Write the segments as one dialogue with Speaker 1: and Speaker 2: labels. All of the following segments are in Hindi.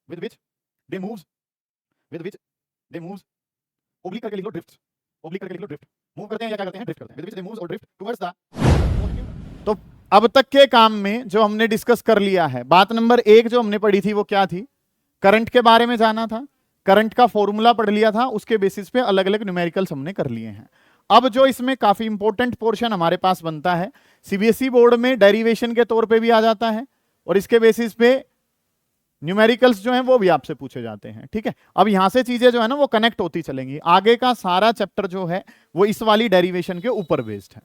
Speaker 1: with which they moves oblique करके लिख लो ड्रिफ्ट, oblique करके लिख लो ड्रिफ्ट, मूव करते हैं या क्या करते हैं, ड्रिफ्ट करते हैं, with which they moves or drift towards the positive। तो अब तक के काम में जो हमने डिस्कस कर लिया है, बात नंबर 1 जो हमने पढ़ी थी वो क्या थी, करंट के बारे में जाना था, करंट का फॉर्मूला पढ़ लिया था, उसके बेसिस पे अलग अलग न्यूमेरिकल्स हमने कर लिए हैं। अब जो इसमें काफी इंपॉर्टेंट पोर्शन हमारे पास बनता है, सीबीएसई बोर्ड में डेरिवेशन के तौर पे भी आ जाता है और इसके बेसिस पे न्यूमेरिकल्स जो हैं वो भी आपसे पूछे जाते हैं। ठीक है, अब यहां से चीजें जो है ना वो कनेक्ट होती चलेंगी, आगे का सारा चैप्टर जो है वो इस वाली डेरिवेशन के ऊपर बेस्ड है।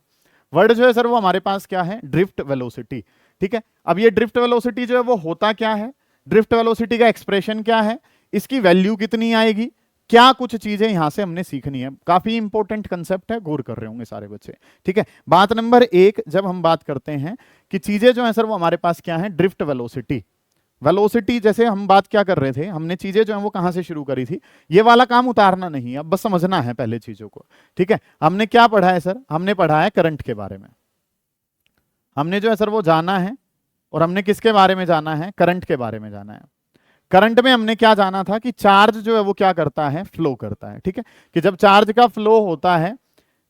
Speaker 1: वर्ड जो है सर वो हमारे पास क्या है, ड्रिफ्ट वेलोसिटी। ठीक है, अब ये ड्रिफ्ट वेलोसिटी जो है वो होता क्या है, ड्रिफ्ट वेलोसिटी का एक्सप्रेशन क्या है, इसकी वैल्यू कितनी आएगी, क्या कुछ चीजें यहां से हमने सीखनी है। काफी इंपॉर्टेंट कंसेप्ट है, गौर कर रहे होंगे सारे बच्चे। ठीक है, बात नंबर 1 जब हम बात करते हैं कि चीजें जो है सर वो हमारे पास क्या है, ड्रिफ्ट वेलोसिटी। वेलोसिटी जैसे हम बात क्या कर रहे थे, हमने चीजें जो है वो कहां से शुरू करी थी, ये वाला काम उतारना नहीं है, अब बस समझना है पहले चीजों को। ठीक है, हमने क्या पढ़ा है सर, हमने पढ़ा है करंट के बारे में, हमने जो है सर वो जाना है, और हमने किसके बारे में जाना है, करंट के बारे में जाना है। करंट में हमने क्या जाना था कि चार्ज जो है वो क्या करता है, फ्लो करता है। ठीक है, कि जब चार्ज का फ्लो होता है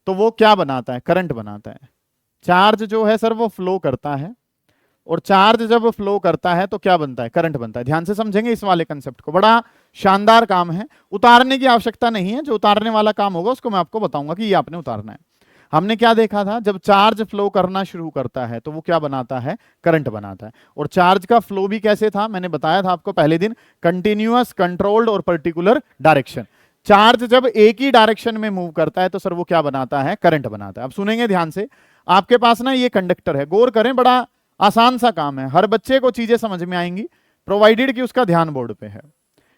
Speaker 1: तो वो क्या बनाता है, करंट बनाता है। चार्ज जो है सर वो फ्लो करता है, और चार्ज जब फ्लो करता है तो क्या बनता है, करंट बनता है। ध्यान से समझेंगे इस वाले कंसेप्ट को, बड़ा शानदार काम है, उतारने की आवश्यकता नहीं है, जो उतारने वाला काम होगा उसको मैं आपको बताऊंगा कि ये आपने उतारना है। हमने क्या देखा था, जब चार्ज फ्लो करना शुरू करता है तो वो क्या बनाता है, करंट बनाता है। और चार्ज का फ्लो भी कैसे था, मैंने बताया था आपको पहले दिन, कंटिन्यूअस, कंट्रोल्ड और पर्टिकुलर डायरेक्शन। चार्ज जब एक ही डायरेक्शन में मूव करता है तो सर वो क्या बनाता है, करंट बनाता है। अब सुनेंगे ध्यान से, आपके पास ना ये कंडक्टर है, गौर करें, बड़ा आसान सा काम है, हर बच्चे को चीजें समझ में आएंगी, प्रोवाइडेड कि उसका ध्यान बोर्ड पे है।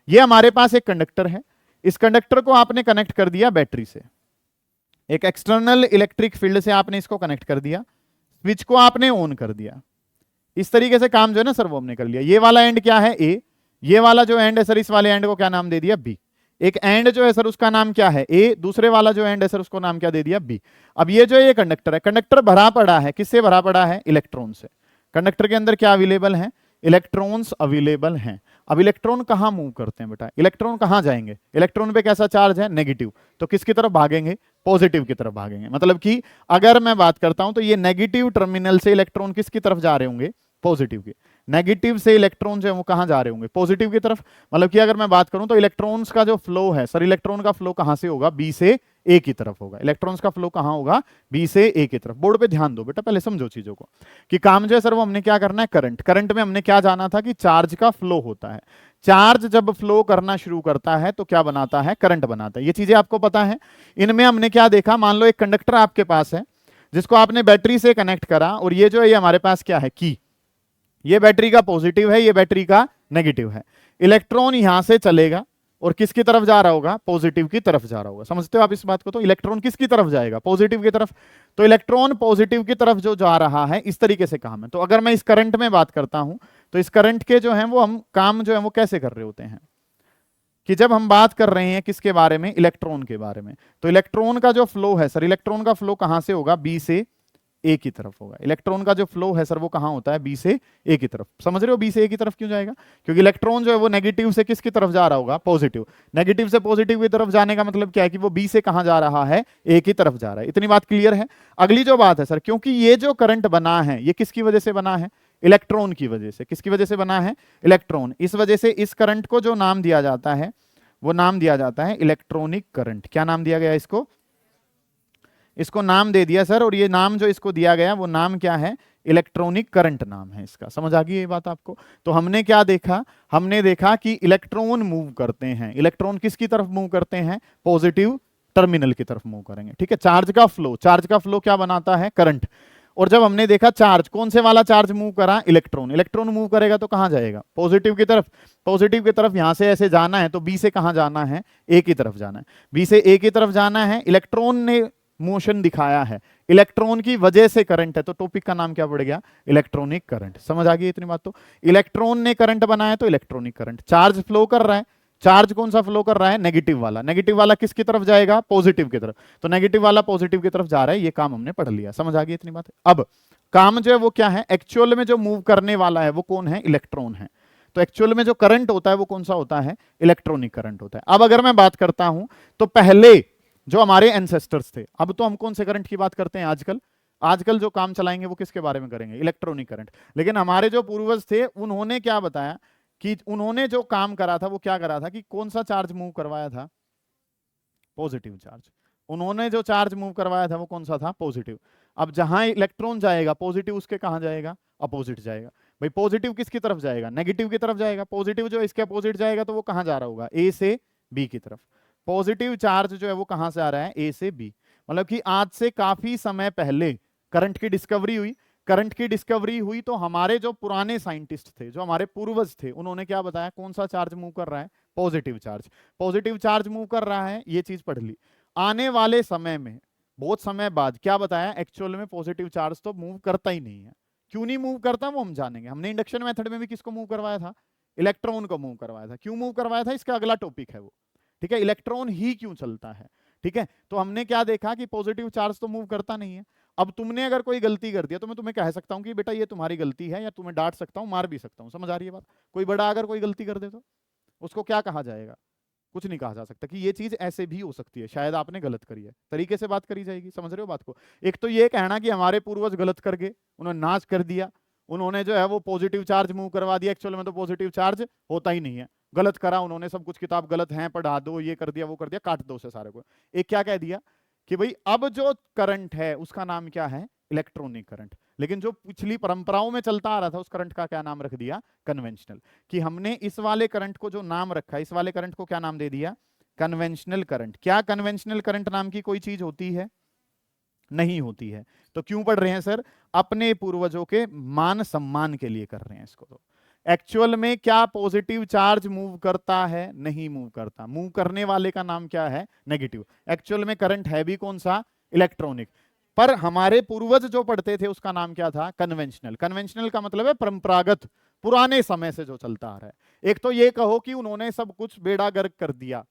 Speaker 1: ये हमारे पास एक कंडक्टर है, इस कंडक्टर को आपने कनेक्ट कर दिया बैटरी से, एक एक्सटर्नल इलेक्ट्रिक फील्ड से आपने इसको कनेक्ट कर दिया, स्विच को आपने ऑन कर दिया, इस तरीके से काम जो है ना सर वो हमने कर लिया। ये वाला एंड क्या है, ए, ये वाला जो एंड है सर, इस वाले एंड को क्या नाम दे दिया, बी। एक एंड जो है सर उसका नाम क्या है, ए, दूसरे वाला जो एंड है सर उसको नाम क्या दे दिया, बी। अब ये जो ये कंडक्टर है, कंडक्टर भरा पड़ा है, किससे भरा पड़ा है, इलेक्ट्रॉन से। कंडक्टर के अंदर क्या अवेलेबल है, इलेक्ट्रॉन्स अवेलेबल हैं। अब इलेक्ट्रॉन कहां मूव करते हैं बेटा, इलेक्ट्रॉन कहां जाएंगे, इलेक्ट्रॉन पे कैसा चार्ज है, नेगेटिव, तो किसकी तरफ भागेंगे, पॉजिटिव की तरफ भागेंगे। मतलब कि अगर मैं बात करता हूं तो ये नेगेटिव टर्मिनल से इलेक्ट्रॉन किसकी तरफ जा रहे होंगे, पॉजिटिव के। नेगेटिव से इलेक्ट्रॉन जो है वो कहां जा रहे होंगे, पॉजिटिव की तरफ। मतलब कि अगर मैं बात करूं तो इलेक्ट्रॉन्स का जो फ्लो है सर, इलेक्ट्रॉन का फ्लो कहां से होगा, बी से ए की तरफ होगा। इलेक्ट्रॉन्स का फ्लो कहां होगा, बी से ए की तरफ। बोर्ड पे ध्यान दो बेटा, पहले समझो चीजों को कि काम जो है सर वो हमने क्या करना है, करंट। करंट में हमने क्या जाना था कि चार्ज का फ्लो होता है, चार्ज जब फ्लो करना शुरू करता है तो क्या बनाता है, करंट बनाता है। ये चीजें आपको पता है। इनमें हमने क्या देखा, मान लो एक कंडक्टर आपके पास है जिसको आपने बैटरी से कनेक्ट करा, और ये जो है ये हमारे पास क्या है, की। ये बैटरी का पॉजिटिव है, ये बैटरी का नेगेटिव है। इलेक्ट्रॉन यहां से चलेगा और किसकी तरफ जा रहा होगा, पॉजिटिव की तरफ जा रहा होगा। समझते हो आप इस बात को, तो इलेक्ट्रॉन किसकी तरफ जाएगा, पॉजिटिव की तरफ। तो इलेक्ट्रॉन पॉजिटिव की तरफ जो जा रहा है, इस तरीके से काम है। तो अगर मैं इस करंट में बात करता हूं तो इस करंट के जो है वो हम काम जो है वो कैसे कर रहे होते हैं, कि जब हम बात कर रहे हैं किसके बारे में, इलेक्ट्रॉन के बारे में, तो इलेक्ट्रॉन का जो फ्लो है सर, इलेक्ट्रॉन का फ्लो कहां से होगा, बी से ए की तरफ होगा। इलेक्ट्रॉन का जो फ्लो है सर वो कहां होता है, बी से ए की तरफ। समझ रहे हो बी से ए की तरफ क्यों जाएगा, क्योंकि इलेक्ट्रॉन जो है वो नेगेटिव से किसकी तरफ जा रहा होगा, पॉजिटिव। नेगेटिव से पॉजिटिव की तरफ जाने का मतलब क्या है कि वो बी से कहां जा रहा है, ए की तरफ जा रहा है। इतनी बात क्लियर है। अगली जो बात है सर, क्योंकि ये जो करंट बना है ये किसकी वजह से बना है, इलेक्ट्रॉन की वजह से। किसकी वजह से बना है, इलेक्ट्रॉन। इस वजह से इस करंट को जो नाम दिया जाता है वो नाम दिया जाता है इलेक्ट्रॉनिक करंट। क्या नाम दिया गया इसको, इसको नाम दे दिया सर, और ये नाम जो इसको दिया गया वो नाम क्या है, इलेक्ट्रॉनिक करंट नाम है इसका। समझ आ गई ये बात आपको। तो हमने क्या देखा, हमने देखा कि इलेक्ट्रॉन मूव करते हैं। इलेक्ट्रॉन किसकी तरफ मूव करते हैं, पॉजिटिव टर्मिनल की तरफ मूव करेंगे। ठीक है, चार्ज का फ्लो, चार्ज का फ्लो क्या बनाता है, करंट। और जब हमने देखा चार्ज, कौन से वाला चार्ज मूव करा, इलेक्ट्रॉन। इलेक्ट्रॉन मूव करेगा तो कहां जाएगा, पॉजिटिव की तरफ। पॉजिटिव की तरफ यहां से ऐसे जाना है तो बी से कहां जाना है, ए की तरफ जाना है। बी से ए की तरफ जाना है, इलेक्ट्रॉन ने मोशन दिखाया है, इलेक्ट्रॉन की वजह से करंट है, तो टॉपिक का नाम क्या पड़ गया, इलेक्ट्रॉनिक करंट। समझ आ गई इतनी बात। तो इलेक्ट्रॉन ने करंट बनाया तो इलेक्ट्रॉनिक करंट। चार्ज फ्लो कर रहा है, चार्ज कौन सा फ्लो कर रहा है, नेगेटिव वाला। नेगेटिव वाला किसकी तरफ जाएगा, पॉजिटिव की तरफ। तो नेगेटिव वाला पॉजिटिव की तरफ जा रहा है, ये काम हमने पढ़ लिया। समझ आ गई इतनी बात। अब काम जो है वो क्या है, एक्चुअल में जो मूव करने वाला है वो कौन है, इलेक्ट्रॉन है। तो एक्चुअल में जो करंट होता है वो कौन सा होता है? इलेक्ट्रॉनिक करंट होता है। अब अगर मैं बात करता हूं तो पहले जो हमारे एंसेस्टर्स थे, अब तो हम कौन से करंट की बात करते हैं आजकल? आजकल जो काम चलाएंगे वो किसके बारे में करेंगे? Electronic current. लेकिन हमारे जो पूर्वज थे उन्होंने क्या बताया कि उन्होंने जो काम करा था वो क्या करा था कि कौन सा चार्ज मूव करवाया था? Positive charge. उन्होंने जो चार्ज मूव करवाया था वो कौन सा था? पॉजिटिव। अब जहां इलेक्ट्रॉन जाएगा पॉजिटिव उसके कहां जाएगा? अपोजिट जाएगा। भाई पॉजिटिव किसकी तरफ जाएगा? नेगेटिव की तरफ जाएगा। पॉजिटिव जो इसके अपोजिट जाएगा तो वो कहां जा रहा होगा? ए से बी की तरफ। पॉजिटिव चार्ज जो है वो कहां से आ रहा है? ए से बी। मतलब कि आज से काफी समय पहले करंट की डिस्कवरी हुई। करंट की डिस्कवरी हुई तो हमारे जो पुराने साइंटिस्ट थे, जो हमारे पूर्वज थे, उन्होंने क्या बताया? कौन सा चार्ज मूव कर रहा है? Positive charge. Positive charge move कर रहा है, ये चीज पढ़ ली। आने वाले समय में बहुत समय बाद क्या बताया? एक्चुअल में पॉजिटिव चार्ज तो मूव करता ही नहीं है। क्यों नहीं मूव करता वो हम जानेंगे। हमने इंडक्शन मेथड में भी किसको मूव करवाया था? इलेक्ट्रॉन को मूव करवाया था। क्यों मूव करवाया था इसका अगला टॉपिक है वो। ठीक है, इलेक्ट्रॉन ही क्यों चलता है। ठीक है, तो हमने क्या देखा कि पॉजिटिव चार्ज तो मूव करता नहीं है। अब तुमने अगर कोई गलती कर दिया तो मैं तुम्हें कह सकता हूं कि बेटा ये तुम्हारी गलती है, या तुम्हें डांट सकता हूं, मार भी सकता हूं। समझ आ रही है बात? कोई बड़ा अगर कोई गलती कर दे तो उसको क्या कहा जाएगा? कुछ नहीं कहा जा सकता कि ये चीज ऐसे भी हो सकती है, शायद आपने गलत करी है, तरीके से बात करी जाएगी। समझ रहे हो बात को? एक तो ये कहना कि हमारे पूर्वज गलत कर गए, उन्होंने नाश कर दिया, उन्होंने जो है वो पॉजिटिव चार्ज मूव करवा दिया। एक्चुअल में तो पॉजिटिव चार्ज होता ही नहीं है, गलत करा उन्होंने, सब कुछ किताब गलत है, पढ़ा दो, ये कर दिया वो कर दिया, काट दो उसे सारे को। एक क्या कह दिया कि भाई अब जो करंट है उसका नाम क्या है? Electronic current. लेकिन जो पिछली परंपराओं में चलता आ रहा था उस करंट का क्या नाम रख दिया? कन्वेंशनल। कि हमने इस वाले करंट को जो नाम रखा, इस वाले करंट को क्या नाम दे दिया? Conventional current. क्या कन्वेंशनल करंट नाम की कोई चीज होती है? नहीं होती है। तो क्यों पढ़ रहे हैं सर? अपने पूर्वजों के मान सम्मान के लिए कर रहे हैं इसको। तो एक्चुअल में क्या पॉजिटिव चार्ज मूव करता है? नहीं मूव करता। मूव करने वाले का नाम क्या है? नेगेटिव। एक्चुअल में करंट है भी कौन सा? इलेक्ट्रॉनिक। पर हमारे पूर्वज जो पढ़ते थे उसका नाम क्या था? कन्वेंशनल। कन्वेंशनल का मतलब है परंपरागत, पुराने समय से जो चलता आ रहा है। एक तो ये कहो कि उन्होंने सब कुछ बेड़ा गर्क कर दिया,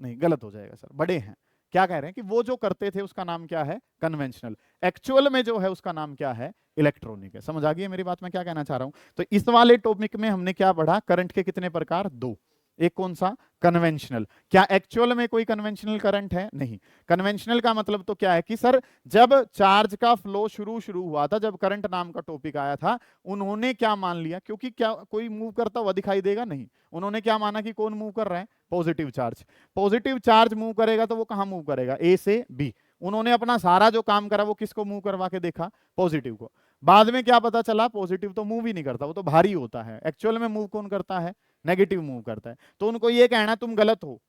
Speaker 1: नहीं, गलत हो जाएगा सर, बड़े हैं। क्या कह रहे हैं कि वो जो करते थे उसका नाम क्या है? कन्वेंशनल। एक्चुअल में जो है उसका नाम क्या है? इलेक्ट्रॉनिक है। समझ आ गई है मेरी बात? मैं क्या कहना चाह रहा हूं? तो इस वाले टॉपिक में हमने क्या पढ़ा? करंट के कितने प्रकार? दो। एक कौन सा? कन्वेंशनल। क्या एक्चुअल में कोई कन्वेंशनल करंट है? नहीं। कन्वेंशनल का मतलब तो क्या है कि सर जब चार्ज का फ्लो शुरू शुरू हुआ था, जब करंट नाम का टॉपिक आया था, उन्होंने क्या मान लिया? क्योंकि क्या कोई मूव करता हुआ दिखाई देगा? नहीं। उन्होंने क्या माना कि कौन मूव कर रहा है? Positive charge. Positive charge move करेगा तो वो कहां मूव करेगा? ए से बी। उन्होंने अपना सारा जो काम करा वो किसको मूव करवा के देखा? पॉजिटिव को। बाद में क्या पता चला? पॉजिटिव तो मूव ही नहीं करता, वो तो भारी होता है। एक्चुअल में मूव कौन करता है? नेगेटिव मूव करता है। तो उनको ये कहना तुम गलत हो,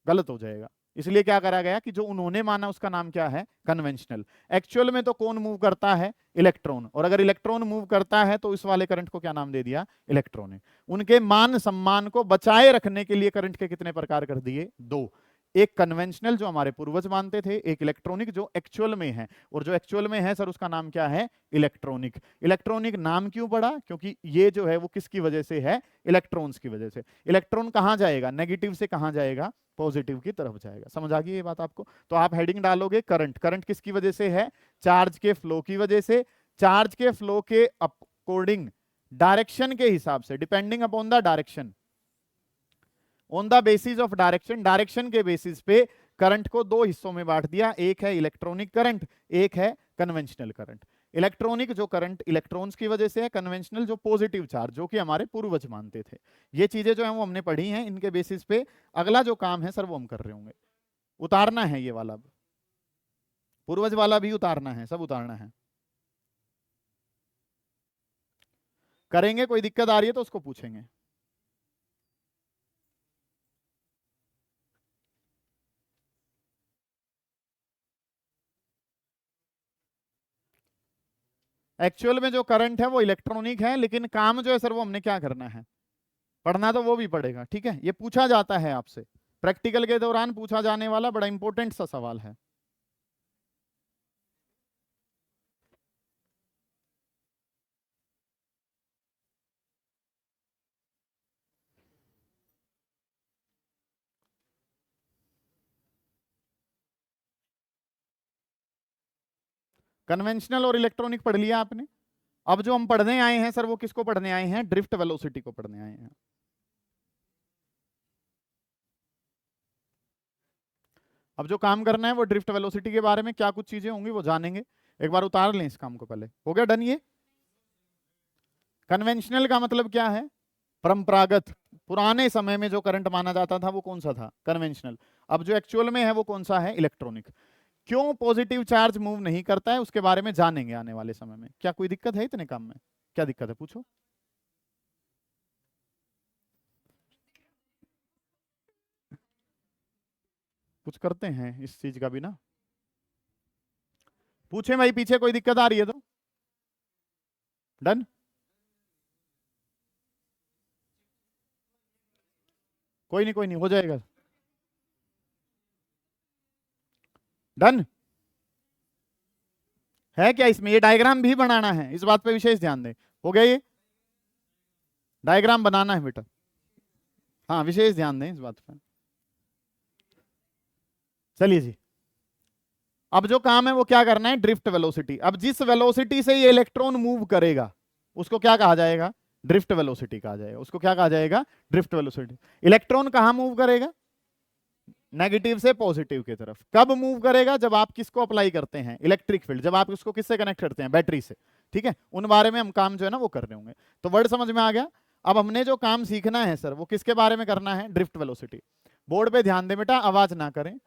Speaker 1: गलत हो जाएगा। इसलिए क्या करा गया कि जो उन्होंने माना उसका नाम क्या है? कन्वेंशनल। एक्चुअल में तो कौन मूव करता है? इलेक्ट्रॉन। और अगर इलेक्ट्रॉन मूव करता है तो इस वाले करंट को क्या नाम दे दिया? इलेक्ट्रॉनिक। उनके मान सम्मान को बचाए रखने के लिए करंट के कितने प्रकार कर दिए? दो। एक कन्वेंशनल जो हमारे पूर्वज मानते थे, एक इलेक्ट्रॉनिक जो एक्चुअल में है। और जो एक्चुअल में है सर उसका नाम क्या है? इलेक्ट्रॉनिक। इलेक्ट्रॉनिक नाम क्यों पड़ा? क्योंकि ये जो है वो किसकी वजह से है? इलेक्ट्रॉन्स की वजह से। इलेक्ट्रॉन कहां जाएगा? नेगेटिव से कहां जाएगा? पॉजिटिव की तरफ जाएगा। समझ आ गई ये बात आपको? तो आप हेडिंग डालोगे करंट। करंट किसकी वजह से है? चार्ज के फ्लो की वजह से। चार्ज के फ्लो के अकॉर्डिंग, डायरेक्शन के हिसाब से, depending upon the direction, on the basis of direction, direction के बेसिस पे करंट को दो हिस्सों में बांट दिया। एक है इलेक्ट्रॉनिक करंट, एक है कन्वेंशनल करंट। इलेक्ट्रॉनिक जो करंट इलेक्ट्रॉन्स की वजह से है, कन्वेंशनल जो पॉजिटिव चार्ज जो कि हमारे पूर्वज मानते थे। ये चीजें जो है वो हमने पढ़ी हैं, इनके बेसिस पे अगला जो काम है सर वो हम कर रहे होंगे। उतारना है ये वाला, पूर्वज वाला भी उतारना है, सब उतारना है। करेंगे, कोई दिक्कत आ रही है तो उसको पूछेंगे। एक्चुअल में जो करंट है वो इलेक्ट्रॉनिक है, लेकिन काम जो है सर वो हमने क्या करना है? पढ़ना तो वो भी पड़ेगा। ठीक है, ये पूछा जाता है आपसे प्रैक्टिकल के दौरान, पूछा जाने वाला बड़ा इंपॉर्टेंट सा सवाल है। कन्वेंशनल और इलेक्ट्रॉनिक पढ़ लिया आपने। अब जो हम पढ़ने आए हैं सर, वो किसको पढ़ने आए हैं? ड्रिफ्ट वेलोसिटी को पढ़ने आए हैं। अब जो काम करना है वो ड्रिफ्ट वेलोसिटी के बारे में क्या कुछ चीजें होंगी वो जानेंगे। एक बार उतार लें इस काम को पहले। हो गया डन ये? कन्वेंशनल का मतलब क्या है? परंपरागत, पुराने समय में जो करंट माना जाता था वो कौन सा था? कन्वेंशनल। अब जो एक्चुअल में है वो कौन सा है? इलेक्ट्रॉनिक। क्यों पॉजिटिव चार्ज मूव नहीं करता है उसके बारे में जानेंगे आने वाले समय में। क्या कोई दिक्कत है इतने काम में? क्या दिक्कत है पूछो। कुछ करते हैं इस चीज का भी ना, पूछे भाई पीछे कोई दिक्कत आ रही है तो। डन? कोई नहीं कोई नहीं, हो जाएगा। डन है क्या इसमें? ये डायग्राम भी बनाना है, इस बात पे विशेष ध्यान दें। हो गया ये? डायग्राम बनाना है बेटा, हाँ विशेष ध्यान दें इस बात पे। चलिए जी, अब जो काम है वो क्या करना है? Drift velocity. अब जिस वेलोसिटी से ये इलेक्ट्रॉन मूव करेगा उसको क्या कहा जाएगा? ड्रिफ्ट वेलोसिटी कहा जाएगा। उसको क्या कहा जाएगा? Drift velocity. इलेक्ट्रॉन कहां मूव करेगा? नेगेटिव से पॉजिटिव की तरफ। कब मूव करेगा? जब आप किसको अप्लाई करते हैं? Electric field. जब आप इसको किससे कनेक्ट करते हैं? बैटरी से। ठीक है, उन बारे में हम काम जो है ना वो कर रहे होंगे। तो वर्ड समझ में आ गया? अब हमने जो काम सीखना है सर वो किसके बारे में करना है? Drift velocity. बोर्ड पे ध्यान दें बेटा, आवाज ना करें,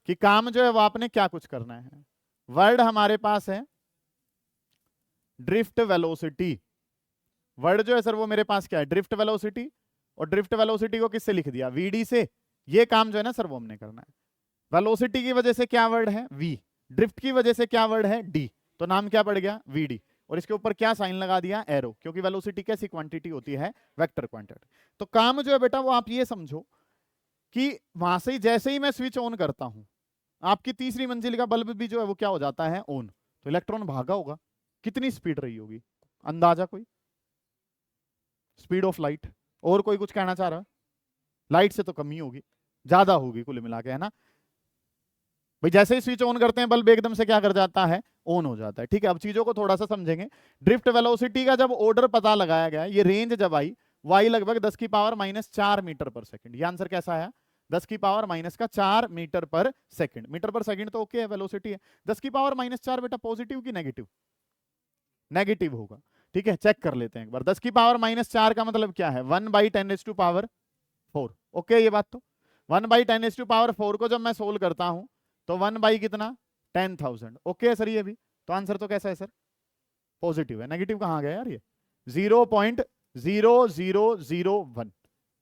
Speaker 1: कि काम जो है वो आपने क्या कुछ करना है। वर्ड हमारे पास है ड्रिफ्ट वेलोसिटी। वर्ड जो है सर वो मेरे पास क्या है? Drift velocity. और ड्रिफ्ट वेलोसिटी को किससे लिख दिया? वीडी से। ये काम जो है ना सर वो हमने करना है। वेलोसिटी की वजह से क्या वर्ड है? वी। ड्रिफ्ट की वजह से क्या वर्ड है? डी। तो नाम क्या पड़ गया? वीडी। और इसके ऊपर क्या साइन लगा दिया? एरो। क्योंकि वेलोसिटी कैसी क्वांटिटी होती है? Vector quantity. तो काम जो है बेटा वो आप ये समझो कि वहां से जैसे ही मैं स्विच ऑन करता हूं, आपकी तीसरी मंजिल का बल्ब भी जो है वो क्या हो जाता है? ऑन। तो इलेक्ट्रॉन भागा होगा। कितनी स्पीड रही होगी? अंदाजा कोई? Speed of light. और कोई कुछ कहना चाह रहा है? लाइट से तो कम ही होगी, ज्यादा होगी कुल मिला के, है ना भाई? जैसे ही स्विच ऑन करते हैं बल्ब एकदम से क्या कर जाता है? ऑन हो जाता है। ठीक है, अब चीजों को थोड़ा सा समझेंगे। ड्रिफ्ट वेलोसिटी का जब ऑर्डर पता लगाया गया, ये रेंज जब आई, वाई लगभग 10 की पावर -4 मीटर पर सेकंड। ये आंसर कैसा आया? 10 की पावर -4 मीटर पर सेकंड। मीटर पर सेकंड तो ओके है, वेलोसिटी है। 10 की पावर -4 बेटा पॉजिटिव की नेगेटिव? नेगेटिव होगा। ठीक है, चेक कर लेते हैं एक बार। 10 की पावर -4 का मतलब क्या है? 1/10⁴। ओके ये बात तो। 1/10⁴ को जब मैं सोल्व करता हूं तो 1 कितना? 10,000। ओके है सर ये भी। तो आंसर तो कैसा है सर? पॉजिटिव है। नेगेटिव कहां गया यार? ये 0.0001।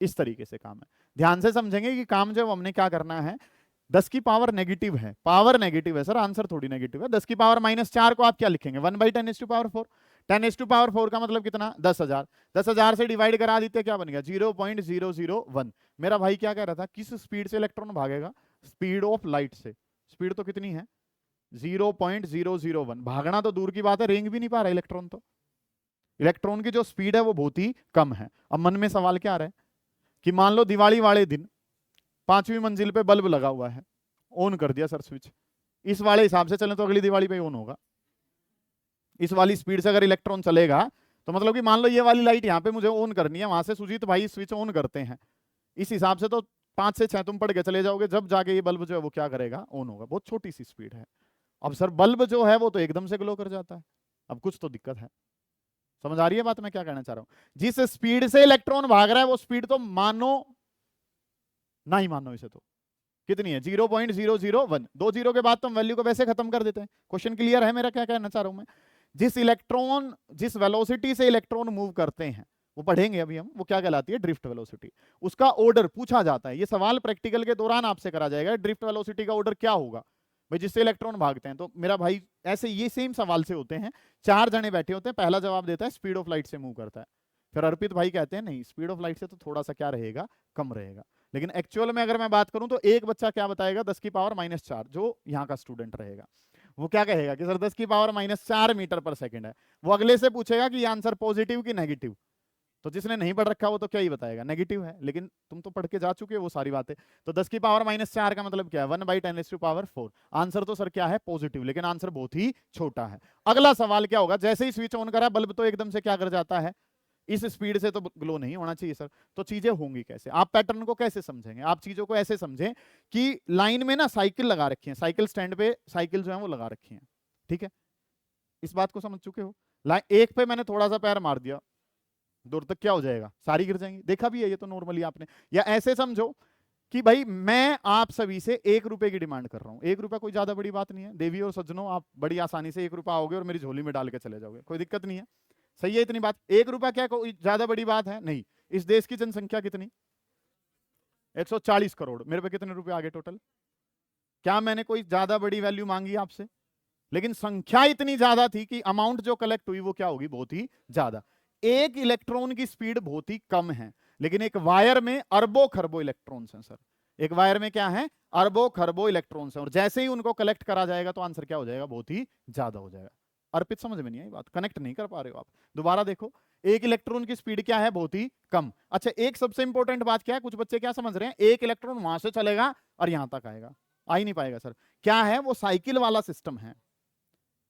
Speaker 1: इस तरीके से काम है। ध्यान से समझेंगे कि काम जो हमने क्या करना है। 10 की पावर नेगेटिव है, पावर नेगेटिव है सर, आंसर थोड़ी नेगेटिव है। 10 की पावर -4 को आप क्या लिखेंगे? 1/10⁴। 10⁴ का मतलब कितना? 10,000। 10,000 से डिवाइड करा देते क्या बन गया? 0.001। मेरा भाई क्या कह रहा था? किस स्पीड से इलेक्ट्रॉन भागेगा? स्पीड ऑफ लाइट से। स्पीड तो कितनी है? 0.001। भागना तो दूर की बात है, रेंग भी नहीं पा रहा इलेक्ट्रॉन तो। इलेक्ट्रॉन की जो स्पीड है वो बहुत ही कम है। अब मन में सवाल क्या आ रहा है कि मान लो दिवाली वाले दिन 5वीं मंजिल पे बल्ब लगा हुआ है, ऑन कर दिया सर स्विच। इस वाले हिसाब से चले तो अगली दिवाली पे ऑन होगा। इस वाली स्पीड से अगर इलेक्ट्रॉन चलेगा तो मतलब कि मान लो ये वाली लाइट यहाँ पे मुझे ऑन करनी है, वहां से सुजीत भाई स्विच ऑन करते हैं, इस हिसाब से तो 5 से 6 तुम पढ़ के चले जाओगे, जब जाके ये बल्ब जो है वो क्या करेगा? ऑन होगा। बहुत छोटी सी स्पीड है। अब सर बल्ब जो है वो तो एकदम से ग्लो कर जाता है। अब कुछ तो दिक्कत है। समझ आ रही है बात मैं क्या कहना चाह रहा हूं? जिस स्पीड से इलेक्ट्रॉन भाग रहा है वो स्पीड तो मानो ना ही मानो इसे तो कितनी है? 0.001। 2 जीरो के बाद तो हम वैल्यू को वैसे खत्म कर देते हैं। क्वेश्चन क्लियर है मेरा क्या कहना चाह रहा हूं मैं? जिस वेलोसिटी से इलेक्ट्रॉन मूव करते हैं वो पढ़ेंगे अभी हम, वो क्या कहलाती है? Drift velocity. उसका ऑर्डर पूछा जाता है, ये सवाल प्रैक्टिकल के दौरान आपसे करा जाएगा। ड्रिफ्ट वेलोसिटी का ऑर्डर क्या होगा भाई जिससे इलेक्ट्रॉन भागते हैं? तो मेरा भाई ऐसे ये सेम सवाल से होते हैं, 4 जने बैठे होते हैं, पहला जवाब देता है स्पीड ऑफ लाइट से मूव करता है। फिर अर्पित भाई कहते हैं नहीं, स्पीड ऑफ लाइट से तो थोड़ा सा क्या रहेगा? कम रहेगा। लेकिन एक्चुअल में अगर मैं बात करूं तो एक बच्चा क्या बताएगा? 10 की पावर -4, जो यहाँ का स्टूडेंट रहेगा, वो क्या कहेगा कि सर 10 की पावर -4 मीटर पर सेकंड है। वो अगले से पूछेगा कि ये आंसर पॉजिटिव की नेगेटिव? तो जिसने नहीं पढ़ रखा वो तो क्या ही बताएगा, नेगेटिव है, लेकिन तुम तो पढ़ के जा चुके हो वो सारी बातें। तो 10 की पावर -4 का मतलब क्या है, 1/10⁴। आंसर तो सर क्या है, पॉजिटिव, लेकिन आंसर बहुत ही छोटा है। अगला सवाल क्या होगा, जैसे ही स्विच ऑन करा बल्ब तो एकदम से क्या कर जाता है, इस स्पीड से तो ग्लो नहीं होना चाहिए सर। तो चीजें होंगी कैसे, आप पैटर्न को कैसे समझेंगे, आप चीजों को ऐसे समझें कि लाइन में ना साइकिल लगा रखी है, साइकिल स्टैंड पे साइकिल जो है वो लगा रखी है, ठीक है, इस बात को समझ चुके हो। एक पे मैंने थोड़ा सा पैर मार दिया, दूर तक क्या हो जाएगा, सारी गिर जाएंगी, देखा भी है ये तो नॉर्मली आपने। या ऐसे समझो कि भाई मैं आप सभी से 1 रुपए की डिमांड कर रहा हूं, 1 रुपया कोई ज्यादा बड़ी बात नहीं है, देवी और सज्जनों आप बड़ी आसानी से 1 रुपया आओगे और मेरी झोली में डाल के चले जाओगे, कोई दिक्कत नहीं है, सही है इतनी बात। 1 रुपया क्या कोई ज्यादा बड़ी बात है, नहीं। इस देश की जनसंख्या कितनी, 140 करोड़, मेरे पे कितने रुपए आ गए टोटल, क्या मैंने कोई ज्यादा बड़ी वैल्यू मांगी आपसे, लेकिन संख्या इतनी ज्यादा थी कि अमाउंट जो कलेक्ट हुई वो क्या होगी, बहुत ही ज्यादा। एक इलेक्ट्रॉन की स्पीड बहुत ही कम है, लेकिन एक वायर में अरबों खरबों इलेक्ट्रॉन्स हैं सर, एक वायर में क्या है, अरबों खरबों इलेक्ट्रॉन्स हैं, और जैसे ही उनको कलेक्ट करा जाएगा तो आंसर क्या हो जाएगा, बहुत ही ज्यादा हो जाएगा। अर्पित समझ में नहीं आई बात, कनेक्ट नहीं कर पा रहे हो आप, दोबारा देखो। एक इलेक्ट्रॉन की स्पीड क्या है, बहुत ही कम। अच्छा, एक सबसे इंपॉर्टेंट बात क्या है, कुछ बच्चे क्या समझ रहे हैं, एक इलेक्ट्रॉन वहां से चलेगा और यहां तक आएगा, आ ही नहीं पाएगा सर। क्या है वो, साइकिल वाला सिस्टम है,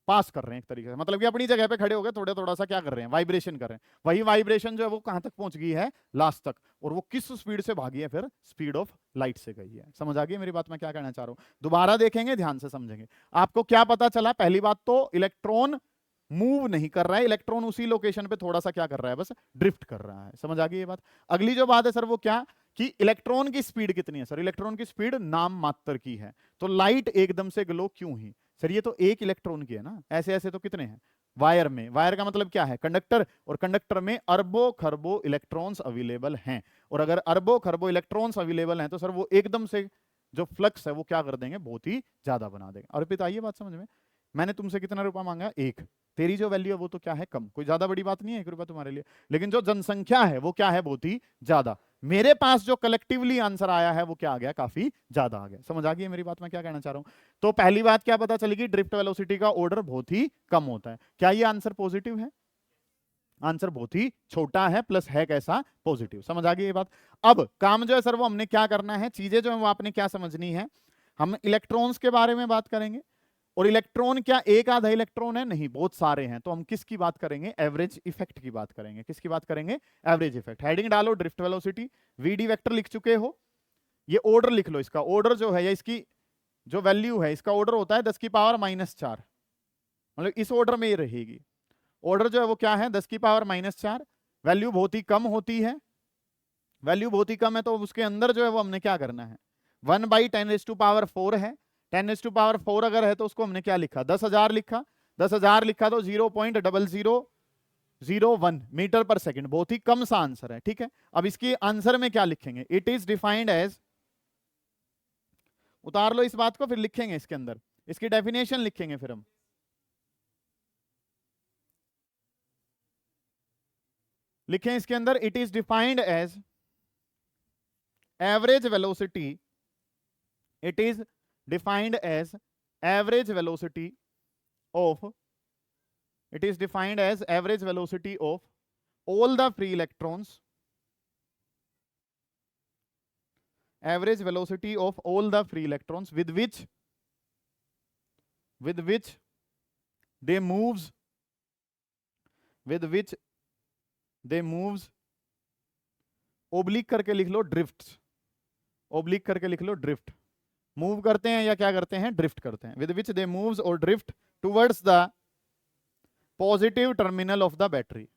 Speaker 1: पास कर रहे हैं एक तरीके से, मतलब कि अपनी जगह पे खड़े हो गए, थोड़ा थोड़ा सा क्या कर रहे हैं, वाइब्रेशन कर रहे हैं। वही वाइब्रेशन जो है वो कहां तक पहुंच गई है, लास्ट तक, और वो किस स्पीड से भागी है, फिर स्पीड ऑफ लाइट से गई है। समझ आ गई मेरी बात, मैं क्या कहना चाह रहा हूं, दोबारा देखेंगे, ध्यान से समझेंगे। आपको क्या पता चला, पहली बात तो इलेक्ट्रॉन मूव नहीं कर रहा है, इलेक्ट्रॉन उसी लोकेशन पे थोड़ा सा क्या कर रहा है, बस ड्रिफ्ट कर रहा है। समझ आ गई ये बात। अगली जो बात है सर वो क्या, कि इलेक्ट्रॉन की स्पीड कितनी है सर, इलेक्ट्रॉन की स्पीड नाम मात्र की है, तो लाइट एकदम से ग्लो क्यों ही सर, ये तो एक इलेक्ट्रॉन की है ना, ऐसे ऐसे तो कितने हैं वायर में, वायर का मतलब क्या है, कंडक्टर, और कंडक्टर में अरबों खरबों इलेक्ट्रॉन्स अवेलेबल हैं, और अगर अरबों खरबों इलेक्ट्रॉन्स अवेलेबल हैं तो सर वो एकदम से जो फ्लक्स है वो क्या कर देंगे, बहुत ही ज्यादा बना देंगे। और पिता ये बात समझ में, मैंने तुमसे कितना रुपया मांगा, 1, तेरी जो वैल्यू है वो तो क्या है, कम, कोई ज्यादा बड़ी बात नहीं है 1 रुपया तुम्हारे लिए, लेकिन जो जनसंख्या है वो क्या है, बहुत ही ज्यादा। मेरे पास जो कलेक्टिवली आंसर आया है वो क्या आ गया, काफी ज्यादा आ गया। समझ आ गई मेरी बात, मैं क्या कहना चाह रहा हूं। तो पहली बात क्या पता चलेगी, ड्रिफ्ट वेलोसिटी का ऑर्डर बहुत ही कम होता है। क्या ये आंसर पॉजिटिव है, आंसर बहुत ही छोटा है, प्लस है कैसा, पॉजिटिव। समझ आ गई ये बात। अब काम जो है सर वो हमने क्या करना है, चीजें जो है वो आपने क्या समझनी है, हम इलेक्ट्रॉन्स के बारे में बात करेंगे, और इलेक्ट्रॉन क्या एक आधा इलेक्ट्रॉन है, नहीं, बहुत सारे हैं, तो हम किसकी बात करेंगे, एवरेज इफेक्ट की बात करेंगे। किसकी बात करेंगे, एवरेज इफेक्ट। हेडिंग डालो ड्रिफ्ट वेलोसिटी, वीडी वेक्टर लिख चुके हो, ये ऑर्डर लिख लो, इसका ऑर्डर जो है या इसकी जो वैल्यू है इसका ऑर्डर होता है 10 की पावर -4, मतलब इस ऑर्डर में ये रहेगी। ऑर्डर जो है वो क्या है, 10 की पावर -4, वैल्यू बहुत ही कम होती है, वैल्यू बहुत ही कम है, तो उसके अंदर जो है वो हमने क्या करना है, 1/10⁴ है, 10⁴ अगर है तो उसको हमने क्या लिखा, 10,000 लिखा, 10,000 लिखा तो 0.0001 मीटर पर सेकंड, बहुत ही कम सा आंसर है, ठीक है। अब इसकी आंसर में क्या लिखेंगे, इट इज डिफाइंड एज, उतार लो इस बात को, फिर लिखेंगे इसके अंदर, इसकी डेफिनेशन लिखेंगे फिर हम, लिखें इसके अंदर, it is defined as average velocity, it is defined as average velocity of, it is defined as average velocity of all the free electrons, average velocity of all the free electrons with which they moves, with which they moves, oblique करके लिख लो ड्रिफ्ट, oblique करके लिख लो ड्रिफ्ट, मूव करते हैं या क्या करते हैं, ड्रिफ्ट करते हैं, विद विच दे मूव्स और drift towards the positive terminal of the battery,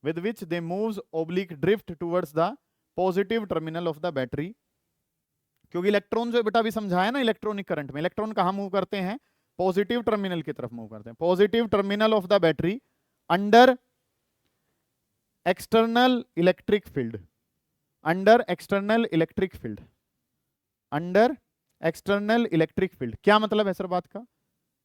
Speaker 1: with which they moves oblique drift towards the positive terminal of the battery. क्योंकि इलेक्ट्रॉन जो बेटा अभी समझाया ना, इलेक्ट्रॉनिक करंट में इलेक्ट्रॉन कहां मूव करते हैं, पॉजिटिव टर्मिनल की तरफ मूव करते हैं, positive terminal of the battery under external electric field, under external electric field, under external electric field. क्या मतलब है सर बात का,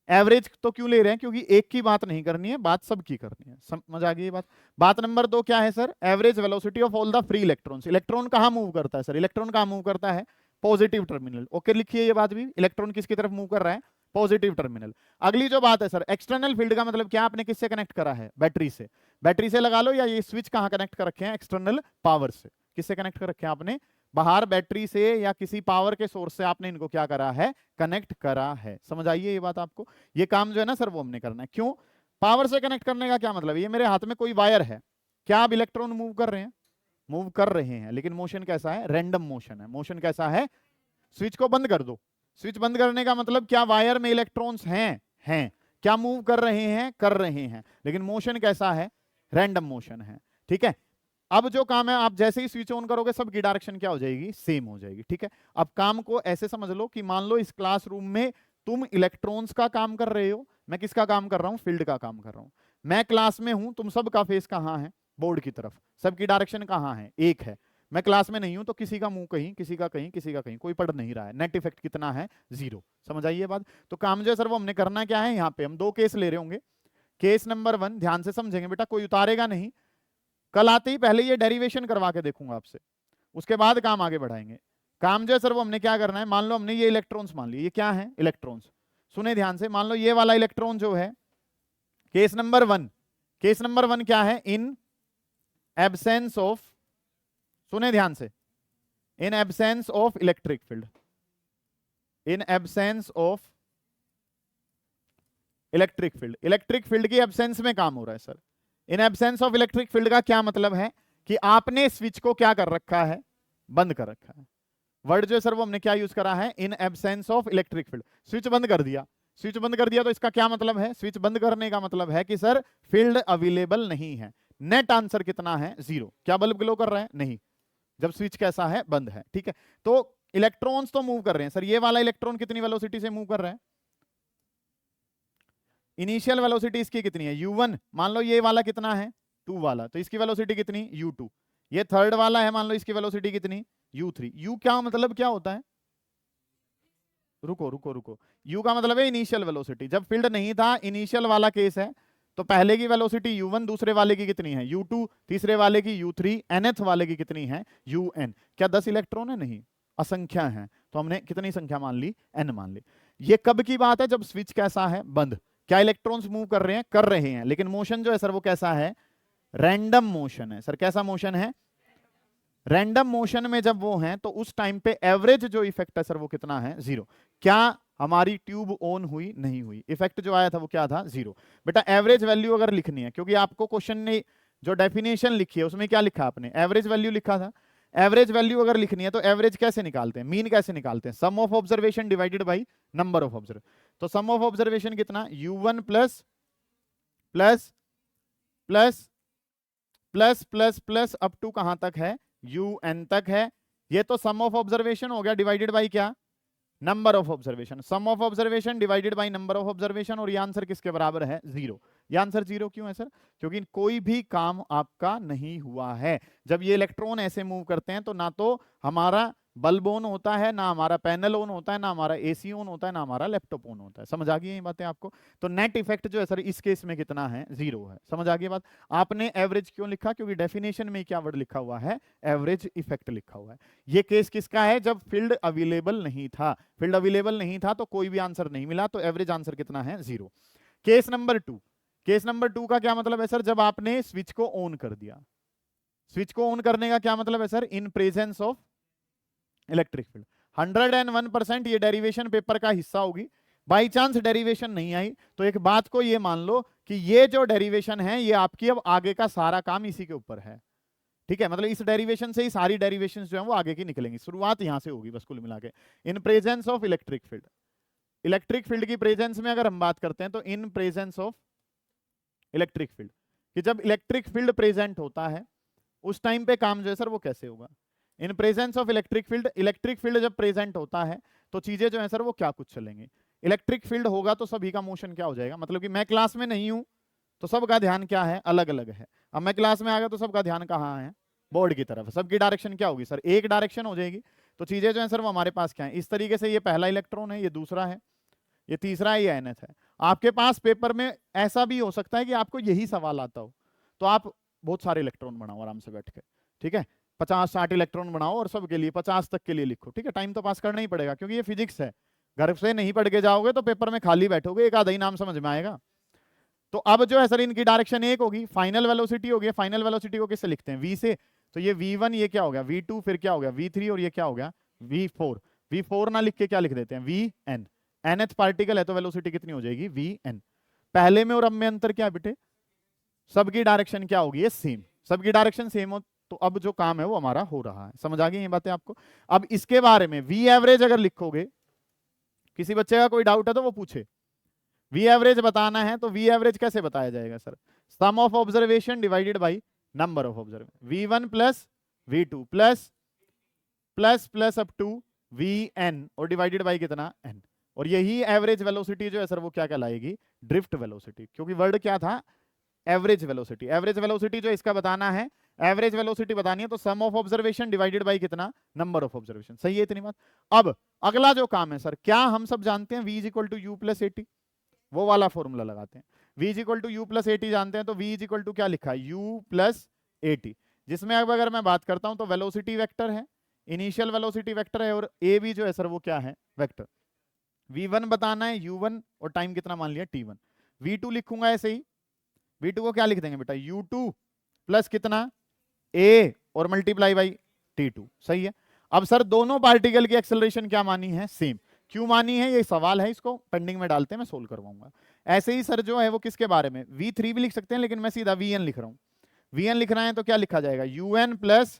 Speaker 1: एवरेज तो क्यों ले रहे हैं, क्योंकि एक की बात नहीं करनी है, बात सबकी करनी है। समझ आ गई ये बात। बात नंबर 2 क्या है sir, average velocity of all the free electrons. Electron कहां मूव करता है सर, इलेक्ट्रॉन कहां मूव करता है, पॉजिटिव टर्मिनल। ओके लिखिए ये बात भी, इलेक्ट्रॉन किसकी तरफ मूव कर रहा है, पॉजिटिव टर्मिनल। अगली जो बात है सर, एक्सटर्नल फील्ड का मतलब क्या, आपने किससे कनेक्ट करा है, बैटरी से। बैटरी से लगा लो, या ये स्विच कहाँ कनेक्ट कर रखे हैं, एक्सटर्नल पावर से। किससे कनेक्ट कर रखे हैं आपने, बाहर बैटरी से या किसी पावर के सोर्स से आपने इनको क्या करा है, कनेक्ट करा है। समझ आइए ये बात आपको। ये काम जो है ना सर वो हमने करना है। क्यों पावर से कनेक्ट करने का क्या मतलब, ये मेरे हाथ में कोई वायर है, क्या आप इलेक्ट्रॉन मूव कर रहे हैं, मूव कर रहे हैं, लेकिन मोशन कैसा है, रैंडम मोशन है। मोशन कैसा है, स्विच को बंद कर दो, स्विच बंद करने का मतलब क्या, वायर में इलेक्ट्रॉन्स हैं, क्या मूव कर रहे हैं, कर रहे हैं, लेकिन मोशन कैसा है, रैंडम मोशन है। ठीक है, अब जो काम है, आप जैसे ही स्विच ऑन करोगे सबकी डायरेक्शन क्या हो जाएगी, सेम हो जाएगी। ठीक है, अब काम को ऐसे समझ लो कि मान लो इस क्लासरूम में तुम इलेक्ट्रॉन्स का काम कर रहे हो, मैं किसका काम कर रहा हूं, फील्ड का काम कर रहा हूं। मैं क्लास में हूं, तुम सबका फेस कहां है, बोर्ड की तरफ, सबकी डायरेक्शन कहां है, एक है। मैं क्लास में नहीं हूं तो किसी का मुंह कहीं, किसी का कहीं, किसी का कहीं, कोई पढ़ नहीं रहा है, नेट इफेक्ट कितना है, 0। समझ आइए बात। तो काम जो है सर वो हमने करना क्या है, यहाँ पे हम 2 केस ले रहे होंगे। केस नंबर 1 ध्यान से समझेंगे बेटा, कोई उतारेगा नहीं, कल आते ही पहले ये डेरिवेशन करवा के देखूंगा आपसे, उसके बाद काम आगे बढ़ाएंगे। काम जो है सर वो हमने क्या करना है, मान लो हमने ये इलेक्ट्रॉन्स मान लिए, ये क्या है, इलेक्ट्रॉन्स। सुने ध्यान से, मान लो ये वाला इलेक्ट्रॉन जो है, केस नंबर 1, केस नंबर 1 क्या है, इन एब्सेंस ऑफ, सुने ध्यान से, in absence of electric field, in absence of electric field, electric field की एब्सेंस में काम हो रहा है sir. In absence of electric field का क्या मतलब है कि आपने स्विच को क्या कर रखा है, बंद कर रखा है। वर्ड जो है सर वो हमने क्या यूज करा है, in absence of electric field. Switch बंद कर दिया, स्विच बंद कर दिया तो इसका क्या मतलब है, स्विच बंद करने का मतलब है कि सर फील्ड अवेलेबल नहीं है। नेट आंसर कितना है, 0। क्या बल्ब ग्लो कर रहा है, नहीं, जब स्विच कैसा है, बंद है। ठीक है, तो इलेक्ट्रॉन्स तो मूव कर रहे हैं सर, ये वाला इलेक्ट्रॉन कितनी वेलोसिटी से मूव कर रहा है, इनिशियल वेलोसिटी इसकी कितनी है, u1। मान लो ये वाला कितना है, 2 वाला, तो इसकी वेलोसिटी कितनी, u2। ये थर्ड वाला है, मान लो इसकी वेलोसिटी कितनी, u3। u क्या मतलब क्या होता है, रुको रुको रुको, u का मतलब है इनिशियल वेलोसिटी। जब फील्ड नहीं था, इनिशियल वाला केस है, तो पहले की वेलोसिटी u1, दूसरे वाले की कितनी है, u2, तीसरे वाले की u3, nth वाले की कितनी है, un। क्या 10 इलेक्ट्रॉन है, नहीं, असंख्या है, तो हमने कितनी संख्या मान ली, n मान ली। ये कब की बात है, जब स्विच कैसा है, बंद। क्या इलेक्ट्रॉन्स मूव कर रहे हैं, कर रहे हैं, लेकिन मोशन जो है सर वो कैसा है, रैंडम मोशन है सर। कैसा मोशन है, रैंडम मोशन में जब वो हैं तो उस टाइम पे एवरेज जो इफेक्ट है सर वो कितना है, 0। क्या हमारी ट्यूब ऑन हुई, नहीं हुई, इफेक्ट जो आया था वो क्या था, 0। बेटा एवरेज वैल्यू अगर लिखनी है, क्योंकि आपको क्वेश्चन ने जो डेफिनेशन लिखी है उसमें क्या लिखा आपने, एवरेज वैल्यू लिखा था। एवरेज वैल्यू अगर लिखनी है तो एवरेज कैसे निकालते हैं, मीन कैसे निकालते हैं, sum of observation divided by number of observe. तो सम ऑफ ऑब्जर्वेशन कितना, u1 plus plus plus plus plus plus up to कहां तक है, un तक है। ये तो सम ऑफ ऑब्जर्वेशन हो गया, डिवाइडेड बाई क्या, number of observation. Sum of observation divided by number of observation, और ये आंसर किसके बराबर है, 0। ये आंसर 0 क्यों है सर, क्योंकि कोई भी काम आपका नहीं हुआ है। जब ये इलेक्ट्रॉन ऐसे मूव करते हैं तो ना तो हमारा बल्ब ऑन होता है, ना हमारा पैनल ऑन होता है, ना हमारा एसी ऑन होता है, ना हमारा लैपटॉप ऑन होता है। समझ आ गई ये बातें आपको। तो नेट इफेक्ट जो है सर इस केस में कितना है, 0 है। समझ आ गई बात। आपने एवरेज क्यों लिखा, क्योंकि डेफिनेशन में क्या वर्ड लिखा हुआ है, एवरेज इफेक्ट लिखा हुआ है। ये केस किसका है, जब फील्ड अवेलेबल नहीं था। फील्ड अवेलेबल नहीं था तो कोई भी आंसर नहीं मिला, तो एवरेज आंसर कितना है, 0। केस नंबर 2, केस नंबर 2 का क्या मतलब है सर, जब आपने स्विच को ऑन कर दिया। स्विच को ऑन करने का क्या मतलब है sir, in presence of electric field. 101% ये डेरिवेशन पेपर का हिस्सा होगी। बाई चांस डेरिवेशन नहीं आई तो एक बात को ये मान लो कि ये जो डेरिवेशन है ये आपकी अब आगे का सारा काम इसी के ऊपर है। ठीक है, मतलब इस डेरिवेशन से ही सारी डेरिवेशन जो है वो आगे की निकलेंगी, शुरुआत यहां से होगी बस कुल मिला के। In presence of electric field, electric field की प्रेजेंस में अगर हम बात करते हैं तो in presence of electric field, कि जब इलेक्ट्रिक फील्ड प्रेजेंट होता है उस टाइम पे काम जो है सर वो कैसे होगा। In presence of electric field, electric field जब प्रेजेंट होता है तो चीजें जो है सर वो क्या कुछ चलेंगी। इलेक्ट्रिक फील्ड होगा तो सभी का मोशन क्या हो जाएगा, मतलब कि मैं क्लास में नहीं हूं तो सबका ध्यान क्या है, अलग अलग है। अब मैं क्लास में आ गया तो सबका ध्यान कहाँ है, बोर्ड की तरफ। सबकी डायरेक्शन क्या होगी सर, एक डायरेक्शन हो जाएगी। तो चीजें जो है सर वो हमारे पास क्या है, इस तरीके से ये पहला इलेक्ट्रॉन है, ये दूसरा है, ये तीसरा है, ये nth है। आपके पास पेपर में ऐसा भी हो सकता है कि आपको यही सवाल आता हो तो आप बहुत सारे इलेक्ट्रॉन बनाओ आराम से बैठ के। ठीक है, 50-60 इलेक्ट्रॉन बनाओ और सबके लिए 50 तक के लिए लिखो। ठीक है, टाइम तो पास करना ही पड़ेगा क्योंकि ये फिजिक्स है, घर से नहीं पढ़ के जाओगे तो पेपर में खाली बैठोगे, एक आधा ही नाम समझ में आएगा। तो अब जो है सर इनकी डायरेक्शन एक होगी, फाइनल वेलोसिटी होगी। फाइनल वेलोसिटी को किससे लिखते हैं? v से। तो ये v1, ये क्या हो गया v2, फिर क्या हो गया v3, और ये क्या हो गया v4। v4 ना लिख के क्या लिख देते हैं vn। nth पार्टिकल है तो वेलोसिटी कितनी हो जाएगी vn। पहले में और अब में अंतर क्या है बेटे? सबकी डायरेक्शन क्या होगी? ये सेम। सबकी डायरेक्शन सेम हो तो अब जो काम है वो हमारा हो रहा है। समझ आ गई ये बातें आपको? अब इसके बारे में v एवरेज अगर लिखोगे, किसी बच्चे का कोई डाउट है तो वो पूछे। v एवरेज बताना है तो v एवरेज कैसे बताया जाएगा sir? Sum of observation divided by number of observation. v1 plus v2 plus plus plus up to vn और डिवाइडेड बाई कितना n। और यही एवरेज वेलोसिटी जो है सर वो क्या कहलाएगी? Drift velocity. क्योंकि वर्ड क्या था? Average velocity. एवरेज वेलोसिटी जो इसका बताना है, एवरेज वेलोसिटी बतानी है तो sum of observation divided by कितना? Number of observation. सही है इतनी बात? अब अगला जो काम है सर, क्या हम सब जानते हैं v is equal to u plus a t? वो वाला फॉर्मूला लगाते हैं। v is equal to u plus a t जानते हैं तो v इज इक्वल टू क्या लिखा है? u plus eighty. जिसमें अब अगर मैं बात करता हूं तो वेलोसिटी वेक्टर है, इनिशियल वेलोसिटी वेक्टर है, और ए भी जो है सर वो क्या है? वेक्टर। v1 बताना है u1 और टाइम कितना मान लिया t1। v2 लिखूंगा ऐसे ही, v2 को क्या लिख देंगे बेटा? u2 प्लस कितना a और मल्टीप्लाई बाई t2। सही है। अब सर दोनों पार्टिकल की एक्सेलरेशन क्या मानी है? सेम। क्यों मानी है ये सवाल है, इसको पेंडिंग में डालते हैं, मैं सोल्व करवाऊंगा। ऐसे ही सर जो है वो किसके बारे में? v3 भी लिख सकते हैं, लेकिन मैं सीधा vn लिख रहा हूं। vn लिखना है तो क्या लिखा जाएगा? un प्लस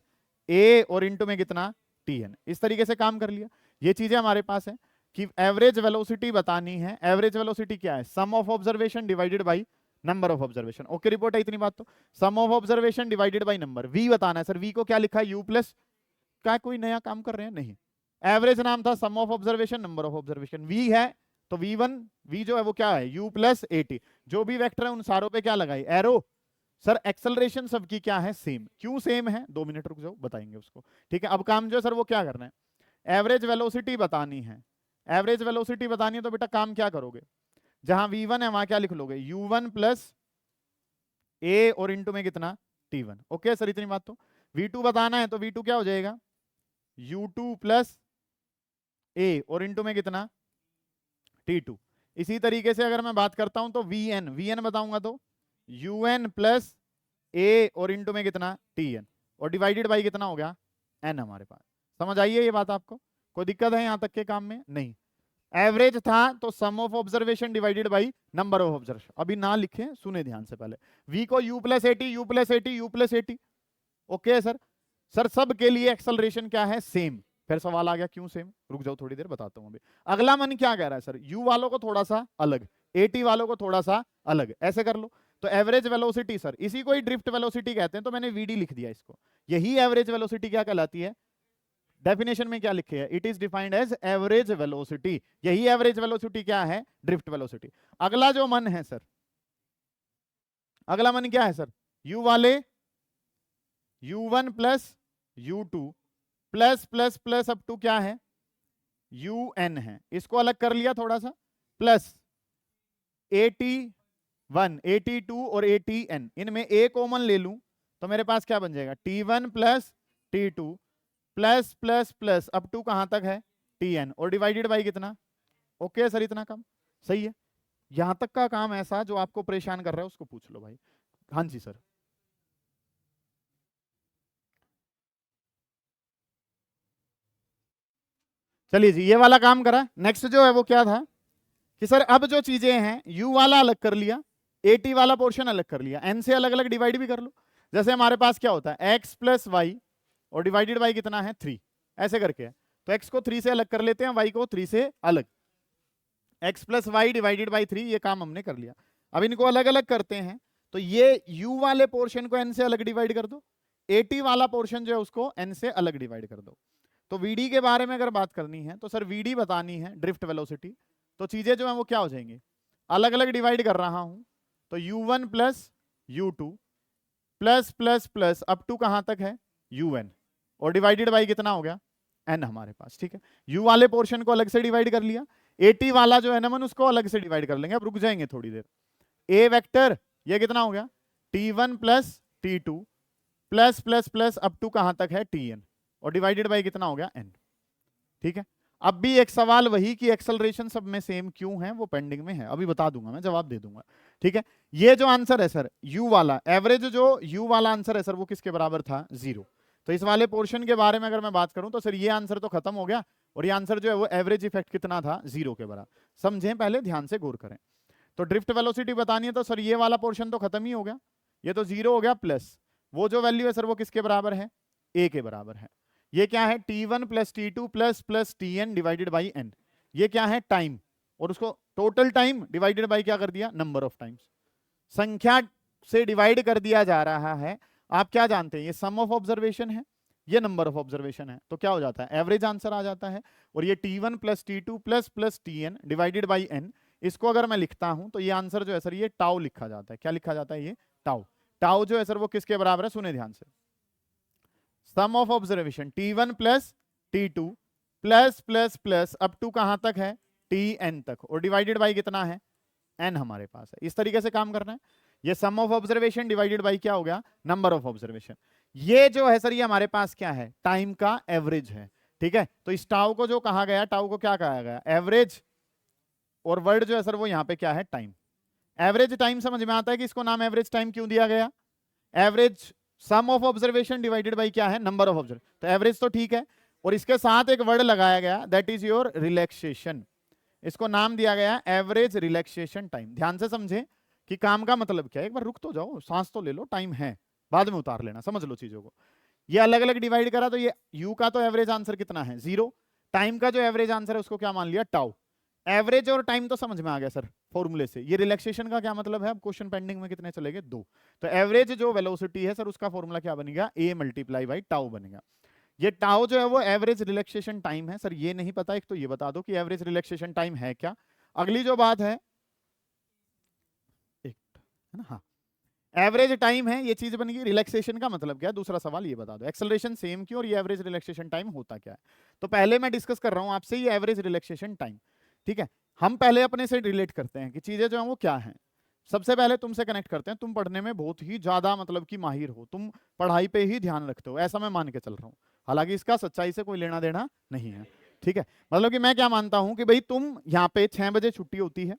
Speaker 1: a और इंटू में कितना tn। इस तरीके से काम कर लिया। ये चीजें हमारे पास है कि एवरेज वेलोसिटी बतानी है। एवरेज वेलोसिटी क्या है? Sum of observation divided by number of observation. Okay report है इतनी बात? तो sum of observation divided by number. v बताना है सर, v को क्या लिखा है? u प्लस, क्या कोई नया काम कर रहे हैं? नहीं। एवरेज नाम था sum of observation number of observation. v है तो v1, v जो है वो क्या है? u plus eighty. जो भी वेक्टर है उन सारों पे क्या लगाई? एरो। सर एक्सेलरेशन सबकी क्या है? सेम। क्यों सेम है? 2 मिनट रुक जाओ, बताएंगे उसको। ठीक है। अब काम जो है सर वो क्या करना है? एवरेज वेलोसिटी बतानी है। एवरेज वेलोसिटी बतानी है तो बेटा काम क्या करोगे? जहां v1 है वहां क्या लिख लोगे? u1 प्लस a और इंटू में कितना t1। ओके सर इतनी बात? तो v2 बताना है तो v2 क्या हो जाएगा? u2 प्लस a और इंटू में कितना t2। इसी तरीके से अगर मैं बात करता हूं तो vn बताऊंगा तो un प्लस a और इंटू में कितना tn और डिवाइडेड बाई कितना हो गया n हमारे पास। समझ आइए ये बात आपको? कोई दिक्कत है यहां तक के काम में? नहीं। एवरेज था तो sum of observation divided by number of observation. अभी ना लिखें, सुने ध्यान से पहले। v को u plus eighty, u plus eighty, u plus eighty. Okay sir. Sir सब के लिए एक्सेलरेशन क्या है? सेम। फिर सवाल आ गया क्यों सेम? रुक जाओ थोड़ी देर बताता हूं अभी। अगला मन क्या कह रहा है सर? u वालों को थोड़ा सा अलग, एटी वालों को थोड़ा सा अलग, ऐसे कर लो। तो एवरेज वेलोसिटी सर इसी को ही ड्रिफ्ट वेलोसिटी कहते हैं, तो मैंने vd लिख दिया इसको। यही एवरेज वेलोसिटी क्या कहलाती है? डेफिनेशन में क्या लिखे है? It is defined as average velocity. यही एवरेज वेलोसिटी क्या है? Drift velocity. अगला जो मन है सर, अगला मन क्या है सर? u वाले u1 plus u2 plus plus plus up to क्या है? un है। इसको अलग कर लिया थोड़ा सा, प्लस 81, 82 और 80n। इनमें a कॉमन ले लूं तो मेरे पास क्या बन जाएगा? t1 plus t2 plus plus plus up to कहां तक है? tn और डिवाइडेड बाई कितना? ओके सर इतना काम सही है। यहां तक का काम ऐसा जो आपको परेशान कर रहा है उसको पूछ लो भाई। हाँ जी सर। चलिए जी, ये वाला काम करा। नेक्स्ट जो है वो क्या था कि सर अब जो चीजें हैं, u वाला अलग कर लिया, 80 वाला पोर्शन अलग कर लिया, n से अलग अलग डिवाइड भी कर लो। जैसे हमारे पास क्या होता है? x प्लस वाई और डिवाइडेड बाई कितना है? 3। ऐसे करके है तो x को 3 से अलग कर लेते हैं, y को 3 से अलग। x plus y divided by 3, ये काम हमने कर लिया। अब इनको अलग अलग करते हैं तो ये u वाले पोर्शन को n से अलग डिवाइड कर दो, 80 वाला पोर्शन जो है उसको n से अलग डिवाइड कर दो। तो vd के बारे में अगर बात करनी है तो सर vd बतानी है ड्रिफ्ट वेलोसिटी। तो चीजें जो है वो क्या हो जाएंगी? अलग अलग डिवाइड कर रहा हूं तो u1 plus u2 plus plus plus up to कहां तक है? un और डिवाइडेड बाई कितना हो गया? n हमारे पास। ठीक है। u वाले पोर्शन को अलग से डिवाइड कर लिया, 80 वाला जो है ना मन उसको अलग से डिवाइड कर लेंगे। अब रुक जाएंगे थोड़ी देर। a वेक्टर ये कितना हो गया? t1 plus t2 plus plus plus up to कहां तक है? tn और डिवाइडेड बाई कितना हो गया? n। ठीक है। अब भी एक सवाल वही कि एक्सेलरेशन सब में सेम क्यों है, वो पेंडिंग में है, अभी बता दूंगा मैं, जवाब दे दूंगा। ठीक है, ये जो आंसर है सर यू वाला, एवरेज जो यू वाला आंसर है सर वो किसके बराबर था, 0। तो इस वाले पोर्शन के बारे में अगर मैं बात करूं तो सर ये आंसर तो खत्म हो गया, और ये आंसर जो है वो एवरेज इफेक्ट कितना था, 0 के बराबर। समझें, पहले ध्यान से गौर करें। तो ड्रिफ्ट वेलोसिटी बतानी है तो सर ये वाला पोर्शन तो खत्म ही हो गया, ये तो 0 हो गया, प्लस वो जो वैल्यू है सर वो किसके बराबर है, ए के बराबर है। ये क्या है, T1 plus T2 plus plus Tn divided by n। ये क्या है, टाइम, और उसको टोटल टाइम डिवाइडेड बाई क्या कर दिया, नंबर ऑफ टाइम्स, संख्या से डिवाइड कर दिया जा रहा है। आप क्या जानते हैं, ये सम ऑफ ऑब्जर्वेशन है, ये नंबर ऑफ ऑब्जर्वेशन है, तो क्या हो जाता है, एवरेज आंसर आ जाता है। और ये T1 plus T2 plus plus Tn divided by n, इसको अगर मैं लिखता हूं तो ये आंसर जो है सर ये टाउ लिखा जाता है। क्या लिखा जाता है, ये टाउ। टाउ जो है सर वो किसके बराबर है, सुने ध्यान से, sum of observation T1 plus T2 plus plus plus up to कहां तक है, Tn तक, और डिवाइडेड बाई कितना है, n हमारे पास है। इस तरीके से काम करना है। ये सम ऑफ ऑब्जर्वेशन डिवाइडेड बाई क्या हो गया, नंबर ऑफ ऑब्जर्वेशन। ये जो है सर ये हमारे पास क्या है, टाइम का एवरेज है। ठीक है, तो इस टाउ को जो कहा गया, टाउ को क्या कहा गया, एवरेज, और वर्ड जो है सर वो यहां पे क्या है, टाइम। एवरेज टाइम समझ में आता है कि इसको नाम एवरेज टाइम क्यों दिया गया, average some of observation divided by क्या है, नंबर ऑफ ऑब्जर्व, तो एवरेज तो ठीक है, और इसके साथ एक वर्ड लगाया गया दैट इज योर रिलैक्सेशन, इसको नाम दिया गया एवरेज रिलैक्सेशन टाइम। ध्यान से समझे कि काम का मतलब क्या है, एक बार रुक तो जाओ, सांस तो ले लो, टाइम है बाद में उतार लेना, समझ लो चीजों को। ये अलग अलग डिवाइड करा तो ये यू का तो एवरेज आंसर कितना है, 0। टाइम का जो एवरेज आंसर है उसको क्या मान लिया, टाउ। एवरेज और टाइम तो समझ में आ गया सर फॉर्मूले से। ये रिलैक्सेशन का क्या मतलब है, अब क्वेश्चन पेंडिंग में कितने चलेंगे, 2। तो एवरेज जो वेलोसिटी है सर उसका फॉर्मूला क्या बनेगा, ए मल्टीप्लाई बाई टाउ बनेगा। ये टाउ जो है वो एवरेज रिलैक्सेशन टाइम है। सर ये नहीं पता, एक तो ये बता दो कि एवरेज रिलैक्सेशन टाइम है क्या। अगली जो बात है, एक है ना, हाँ, एवरेज टाइम है, ये चीज बन गई। रिलैक्सेशन का मतलब क्या है, दूसरा सवाल ये बता दो, एक्सेलरेशन सेम क्यों और ये एवरेज रिलैक्सेशन टाइम होता क्या है। तो पहले मैं डिस्कस कर रहा हूं आपसे ये एवरेज रिलैक्सेशन टाइम। ठीक है, हम पहले अपने से रिलेट करते हैं कि चीजें जो हैं वो क्या हैं। सबसे पहले तुमसे कनेक्ट करते हैं, तुम पढ़ने में बहुत ही ज्यादा मतलब कि माहिर हो, तुम पढ़ाई पे ही ध्यान रखते हो, ऐसा मैं मान के चल रहा हूँ, हालांकि इसका सच्चाई से कोई लेना देना नहीं है। ठीक है, मतलब कि मैं क्या मानता हूं कि भाई तुम यहाँ पे 6 बजे छुट्टी होती है,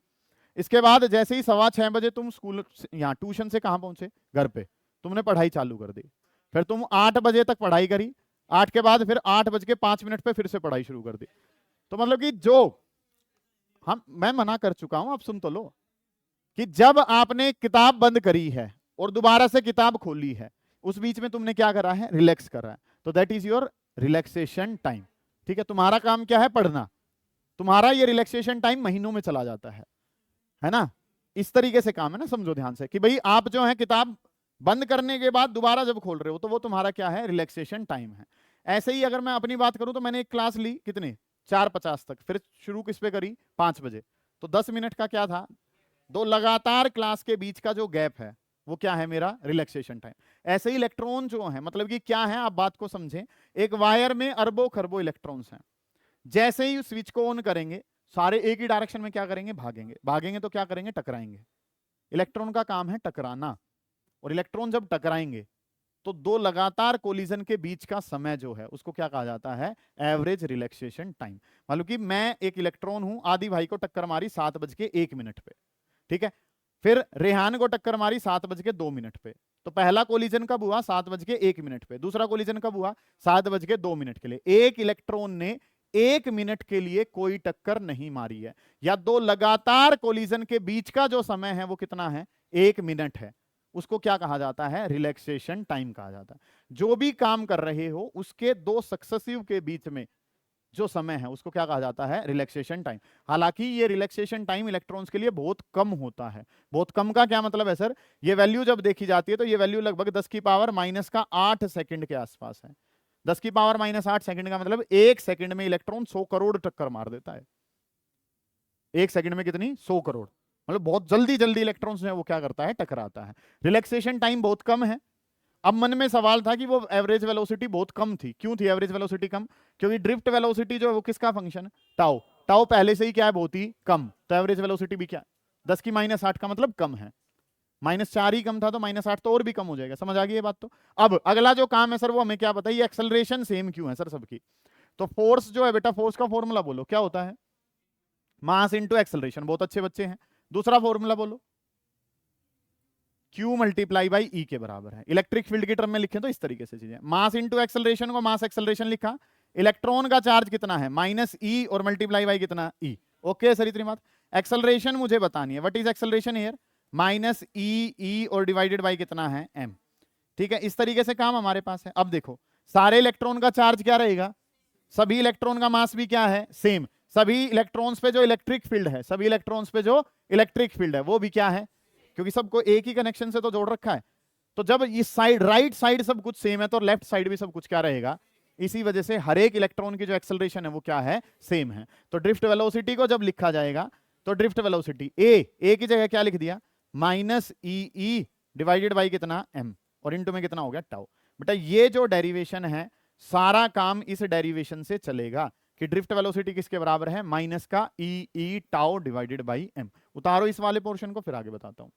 Speaker 1: इसके बाद जैसे ही 6:15 बजे तुम स्कूल यहाँ ट्यूशन से कहाँ पहुंचे, घर पे, तुमने पढ़ाई चालू कर दी, फिर तुम 8 बजे तक पढ़ाई करी, 8 के बाद फिर 8:05 पे फिर से पढ़ाई शुरू कर दी। तो मतलब कि जो मैं मना कर चुका हूं, आप सुन तो लो, कि जब आपने किताब बंद करी है और दोबारा से किताब खोली है, उस बीच में तुमने क्या करा है, रिलैक्स करा है, तो that is your relaxation time. ठीक है, तुम्हारा काम क्या है, पढ़ना, तुम्हारा ये रिलैक्सेशन टाइम महीनों में चला जाता है ना। इस तरीके से काम है ना, समझो ध्यान से कि भाई आप जो है किताब बंद करने के बाद दोबारा जब खोल रहे हो तो वो तुम्हारा क्या है, रिलैक्सेशन टाइम है। ऐसे ही अगर मैं अपनी बात करूं तो मैंने एक क्लास ली कितने, 4:50 तक, फिर शुरू किस पे करी, 5 बजे, तो 10 मिनट का क्या था, 2 लगातार क्लास के बीच का जो गैप है वो क्या है, मेरा रिलैक्सेशन टाइम। ऐसे ही इलेक्ट्रॉन जो है, मतलब कि क्या है, आप बात को समझें, एक वायर में अरबों खरबों इलेक्ट्रॉन्स हैं, जैसे ही स्विच को ऑन करेंगे सारे एक ही डायरेक्शन में क्या करेंगे, भागेंगे, भागेंगे तो क्या करेंगे, टकराएंगे। इलेक्ट्रॉन का काम है टकराना, और इलेक्ट्रॉन जब टकराएंगे तो 2 लगातार कोलिजन के बीच का समय जो है उसको क्या कहा जाता है, एवरेज रिलैक्सेशन टाइम। मतलब कि मैं एक इलेक्ट्रॉन हूं, आदि भाई को टक्कर मारी 7:01 पे, ठीक है, फिर रेहान को टक्कर मारी 7:02 पे, तो पहला कोलिजन कब हुआ, 7:01 पे, दूसरा कोलिजन कब हुआ, 7:02 के लिए। एक इलेक्ट्रॉन ने 1 मिनट के लिए कोई टक्कर नहीं मारी है, या 2 लगातार कोलिजन के बीच का जो समय है वो कितना है, 1 मिनट है, उसको क्या कहा जाता है, रिलैक्सेशन टाइम कहा जाता है। जो भी काम कर रहे हो उसके 2 सक्सेसिव के बीच में जो समय है उसको क्या कहा जाता है, रिलैक्सेशन टाइम। हालांकि ये रिलैक्सेशन टाइम इलेक्ट्रॉन्स के लिए बहुत कम होता है। बहुत कम का क्या मतलब है सर, ये वैल्यू जब देखी जाती है तो ये वैल्यू लगभग 10⁻⁻8 सेकंड के आसपास है। 10⁻⁻8 सेकंड का मतलब 1 सेकंड में इलेक्ट्रॉन 100 करोड़ टक्कर मार देता है। 1 सेकंड में कितनी, 100 करोड़, मतलब बहुत जल्दी जल्दी इलेक्ट्रॉन्स है वो क्या करता है, टकराता है। रिलैक्सेशन टाइम बहुत कम है। अब मन में सवाल था कि वो एवरेज वेलोसिटी बहुत कम थी, क्यों थी एवरेज वेलोसिटी कम, क्योंकि ड्रिफ्ट वेलोसिटी जो है वो किसका फंक्शन है, टाउ। टाउ पहले से ही क्या है, बहुत ही कम, तो एवरेज वेलोसिटी भी क्या, 10⁻⁸ का मतलब कम है, -4 ही कम था तो -8 तो और भी कम हो जाएगा। समझ आ गई ये बात। तो अब अगला जो काम है सर वो हमें क्या बताइए, एक्सेलरेशन सेम क्यों है सर सबकी। तो फोर्स जो है बेटा, फोर्स का फॉर्मूला बोलो क्या होता है, मास इंटू एक्सेलरेशन। बहुत अच्छे बच्चे हैं। दूसरा फॉर्मूला बोलो, Q मल्टीप्लाई बाई ई के बराबर है। इलेक्ट्रिक फील्ड की टर्म में लिखें तो इस तरीके से चीजें, मास इंटू एक्सेलरेशन को मास एक्सेलरेशन लिखा, इलेक्ट्रॉन का चार्ज कितना है माइनस ई और मल्टीप्लाई बाई कितना ई। ओके सर, इतनी बात। एक्सेलरेशन मुझे बतानी है, what is acceleration here, minus E और डिवाइडेड बाई कितना है m। ठीक है, इस तरीके से काम हमारे पास है। अब देखो सारे इलेक्ट्रॉन का चार्ज क्या रहेगा, सभी इलेक्ट्रॉन का मास भी क्या है, सेम। सभी इलेक्ट्रॉन्स पे जो इलेक्ट्रिक फील्ड है, सभी इलेक्ट्रॉन्स पे जो इलेक्ट्रिक फील्ड है वो भी क्या है, क्योंकि सबको एक ही कनेक्शन से तो जोड़ रखा है। तो जब इस साइड राइट साइड सब कुछ सेम है तो लेफ्ट साइड भी सब कुछ क्या रहेगा, इसी वजह से हर एक इलेक्ट्रॉन की जो एक्सेलरेशन है वो क्या है, सेम है। तो ड्रिफ्ट वेलोसिटी को जब लिखा जाएगा तो ड्रिफ्ट वेलोसिटी ए की जगह क्या लिख दिया, माइनस ई डिवाइडेड बाई कितना m, और इनटू में कितना हो गया टाउ। बेटा ये जो डेरिवेशन है सारा काम इस डेरिवेशन से चलेगा कि ड्रिफ्ट वेलोसिटी किसके बराबर है, माइनस का ई टाउ डिवाइडेड बाई m। उतारो इस वाले पोर्शन को, फिर आगे बताता हूं।